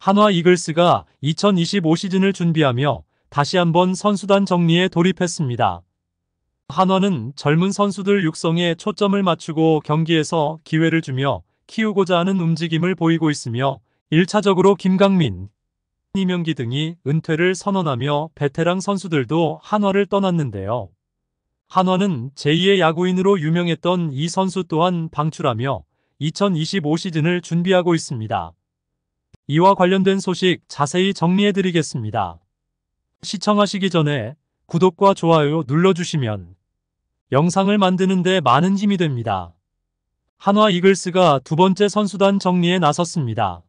한화 이글스가 2025 시즌을 준비하며 다시 한번 선수단 정리에 돌입했습니다. 한화는 젊은 선수들 육성에 초점을 맞추고 경기에서 기회를 주며 키우고자 하는 움직임을 보이고 있으며 1차적으로 김강민, 이명기 등이 은퇴를 선언하며 베테랑 선수들도 한화를 떠났는데요. 한화는 제2의 야구인으로 유명했던 이 선수 또한 방출하며 2025 시즌을 준비하고 있습니다. 이와 관련된 소식 자세히 정리해드리겠습니다. 시청하시기 전에 구독과 좋아요 눌러주시면 영상을 만드는 데 많은 힘이 됩니다. 한화 이글스가 두 번째 선수단 정리에 나섰습니다.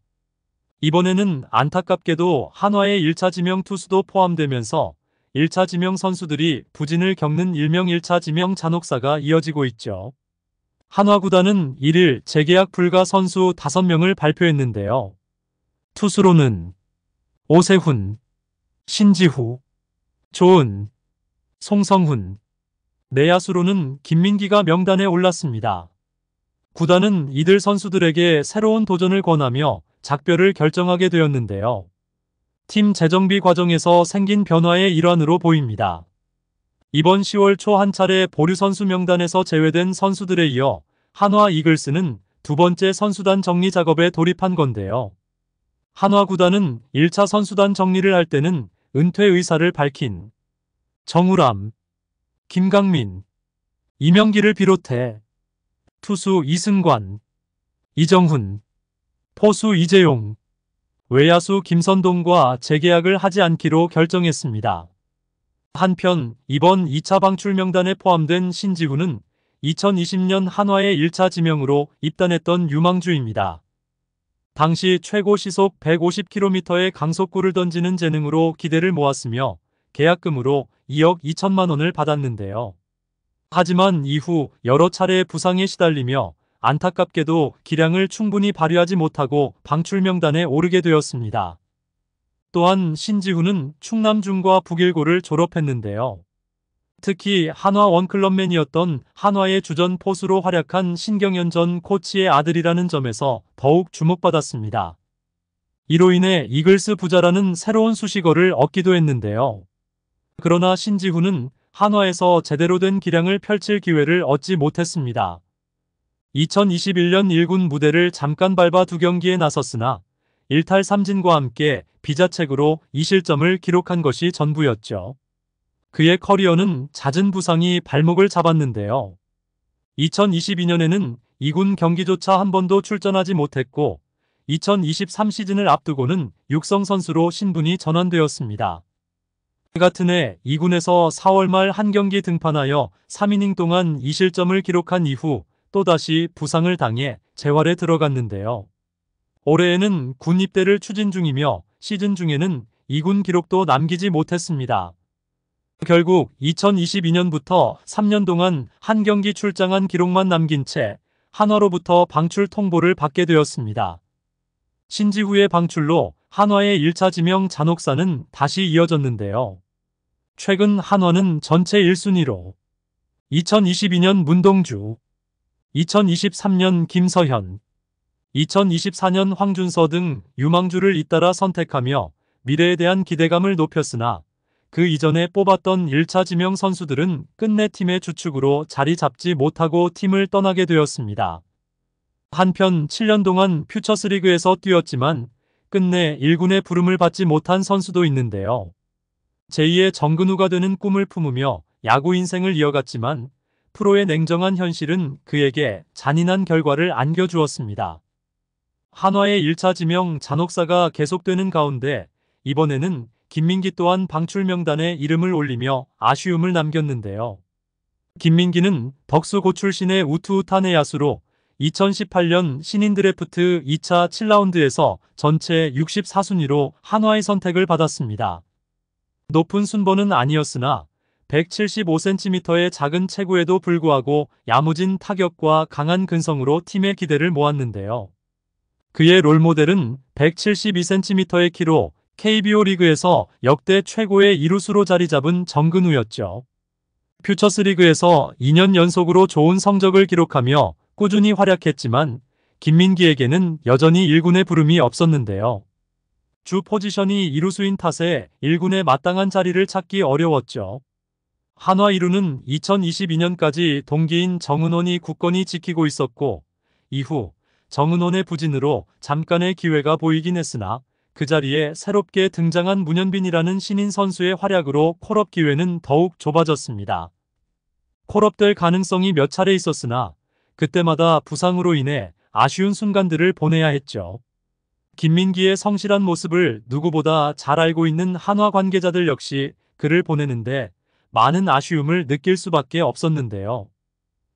이번에는 안타깝게도 한화의 1차 지명 투수도 포함되면서 1차 지명 선수들이 부진을 겪는 일명 1차 지명 잔혹사가 이어지고 있죠. 한화 구단은 1일 재계약 불가 선수 5명을 발표했는데요. 투수로는 오세훈, 신지후, 조은, 송성훈, 내야수로는 김민기가 명단에 올랐습니다. 구단은 이들 선수들에게 새로운 도전을 권하며 작별을 결정하게 되었는데요. 팀 재정비 과정에서 생긴 변화의 일환으로 보입니다. 이번 10월 초 한 차례 보류 선수 명단에서 제외된 선수들에 이어 한화 이글스는 두 번째 선수단 정리 작업에 돌입한 건데요. 한화 구단은 1차 선수단 정리를 할 때는 은퇴 의사를 밝힌 정우람, 김강민, 이명기를 비롯해 투수 이승관, 이정훈, 포수 이재용, 외야수 김선동과 재계약을 하지 않기로 결정했습니다. 한편 이번 2차 방출 명단에 포함된 신지후는 2020년 한화의 1차 지명으로 입단했던 유망주입니다. 당시 최고 시속 150km의 강속구를 던지는 재능으로 기대를 모았으며 계약금으로 2억 2천만 원을 받았는데요. 하지만 이후 여러 차례 부상에 시달리며 안타깝게도 기량을 충분히 발휘하지 못하고 방출 명단에 오르게 되었습니다. 또한 신지후는 충남중과 북일고를 졸업했는데요. 특히 한화 원클럽맨이었던 한화의 주전 포수로 활약한 신경현 전 코치의 아들이라는 점에서 더욱 주목받았습니다. 이로 인해 이글스 부자라는 새로운 수식어를 얻기도 했는데요. 그러나 신지후는 한화에서 제대로 된 기량을 펼칠 기회를 얻지 못했습니다. 2021년 1군 무대를 잠깐 밟아 두 경기에 나섰으나 1탈 3진과 함께 비자책으로 2실점을 기록한 것이 전부였죠. 그의 커리어는 잦은 부상이 발목을 잡았는데요. 2022년에는 2군 경기조차 한 번도 출전하지 못했고 2023 시즌을 앞두고는 육성 선수로 신분이 전환되었습니다. 같은 해 2군에서 4월 말 한 경기 등판하여 3이닝 동안 2실점을 기록한 이후 또다시 부상을 당해 재활에 들어갔는데요. 올해에는 군 입대를 추진 중이며 시즌 중에는 2군 기록도 남기지 못했습니다. 결국 2022년부터 3년 동안 한 경기 출장한 기록만 남긴 채 한화로부터 방출 통보를 받게 되었습니다. 신지후의 방출로 한화의 1차 지명 잔혹사는 다시 이어졌는데요. 최근 한화는 전체 1순위로 2022년 문동주, 2023년 김서현, 2024년 황준서 등 유망주를 잇따라 선택하며 미래에 대한 기대감을 높였으나 그 이전에 뽑았던 1차 지명 선수들은 끝내 팀의 주축으로 자리 잡지 못하고 팀을 떠나게 되었습니다. 한편 7년 동안 퓨처스리그에서 뛰었지만 끝내 1군의 부름을 받지 못한 선수도 있는데요. 제2의 정근우가 되는 꿈을 품으며 야구 인생을 이어갔지만 프로의 냉정한 현실은 그에게 잔인한 결과를 안겨주었습니다. 한화의 1차 지명 잔혹사가 계속되는 가운데 이번에는 김민기 또한 방출 명단에 이름을 올리며 아쉬움을 남겼는데요. 김민기는 덕수고 출신의 우투우탄 내야수로 2018년 신인 드래프트 2차 7라운드에서 전체 64순위로 한화의 선택을 받았습니다. 높은 순번은 아니었으나 175cm의 작은 체구에도 불구하고 야무진 타격과 강한 근성으로 팀의 기대를 모았는데요. 그의 롤모델은 172cm의 키로 KBO 리그에서 역대 최고의 이루수로 자리 잡은 정근우였죠. 퓨처스리그에서 2년 연속으로 좋은 성적을 기록하며 꾸준히 활약했지만 김민기에게는 여전히 1군의 부름이 없었는데요. 주 포지션이 이루수인 탓에 1군에 마땅한 자리를 찾기 어려웠죠. 한화 1루는 2022년까지 동기인 정은원이 굳건히 지키고 있었고 이후 정은원의 부진으로 잠깐의 기회가 보이긴 했으나 그 자리에 새롭게 등장한 문현빈이라는 신인 선수의 활약으로 콜업 기회는 더욱 좁아졌습니다. 콜업될 가능성이 몇 차례 있었으나 그때마다 부상으로 인해 아쉬운 순간들을 보내야 했죠. 김민기의 성실한 모습을 누구보다 잘 알고 있는 한화 관계자들 역시 그를 보내는데 많은 아쉬움을 느낄 수밖에 없었는데요.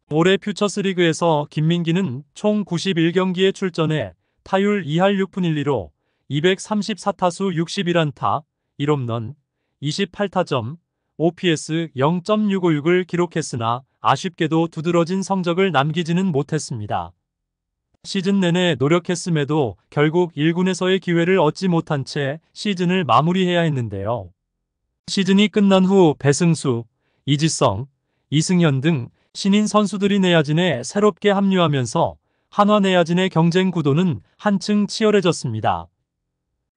올해 퓨처스리그에서 김민기는 총 91경기에 출전해 타율 2할 6푼 1리로 234타수 61안타, 1홈런, 28타점, OPS 0.656을 기록했으나 아쉽게도 두드러진 성적을 남기지는 못했습니다. 시즌 내내 노력했음에도 결국 1군에서의 기회를 얻지 못한 채 시즌을 마무리해야 했는데요. 시즌이 끝난 후 배승수, 이지성, 이승현 등 신인 선수들이 내야진에 새롭게 합류하면서 한화 내야진의 경쟁 구도는 한층 치열해졌습니다.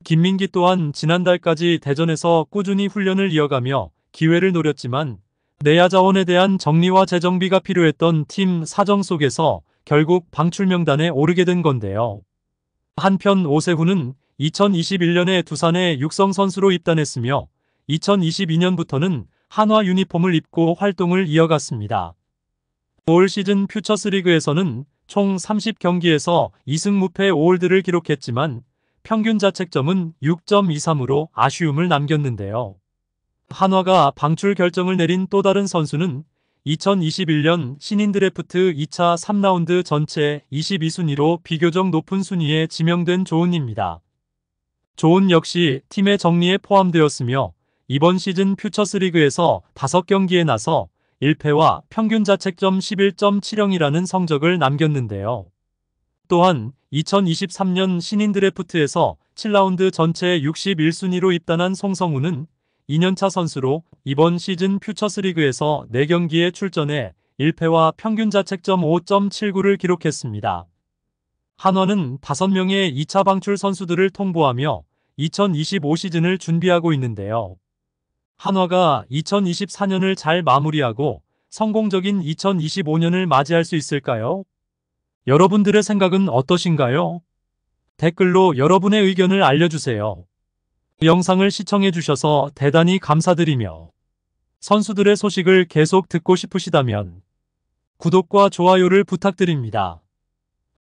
김민기 또한 지난달까지 대전에서 꾸준히 훈련을 이어가며 기회를 노렸지만 내야 자원에 대한 정리와 재정비가 필요했던 팀 사정 속에서 결국 방출 명단에 오르게 된 건데요. 한편 오세훈은 2021년에 두산에 육성 선수로 입단했으며 2022년부터는 한화 유니폼을 입고 활동을 이어갔습니다. 올 시즌 퓨처스리그에서는 총 30경기에서 2승 무패 5홀드를 기록했지만 평균 자책점은 6.23으로 아쉬움을 남겼는데요. 한화가 방출 결정을 내린 또 다른 선수는 2021년 신인 드래프트 2차 3라운드 전체 22순위로 비교적 높은 순위에 지명된 조은입니다. 조은 역시 팀의 정리에 포함되었으며 이번 시즌 퓨처스리그에서 5경기에 나서 1패와 평균 자책점 11.70이라는 성적을 남겼는데요. 또한 2023년 신인 드래프트에서 7라운드 전체 61순위로 입단한 송성우는 2년차 선수로 이번 시즌 퓨처스리그에서 4경기에 출전해 1패와 평균 자책점 5.79를 기록했습니다. 한화는 5명의 2차 방출 선수들을 통보하며 2025 시즌을 준비하고 있는데요. 한화가 2024년을 잘 마무리하고 성공적인 2025년을 맞이할 수 있을까요? 여러분들의 생각은 어떠신가요? 댓글로 여러분의 의견을 알려주세요. 영상을 시청해주셔서 대단히 감사드리며 선수들의 소식을 계속 듣고 싶으시다면 구독과 좋아요를 부탁드립니다.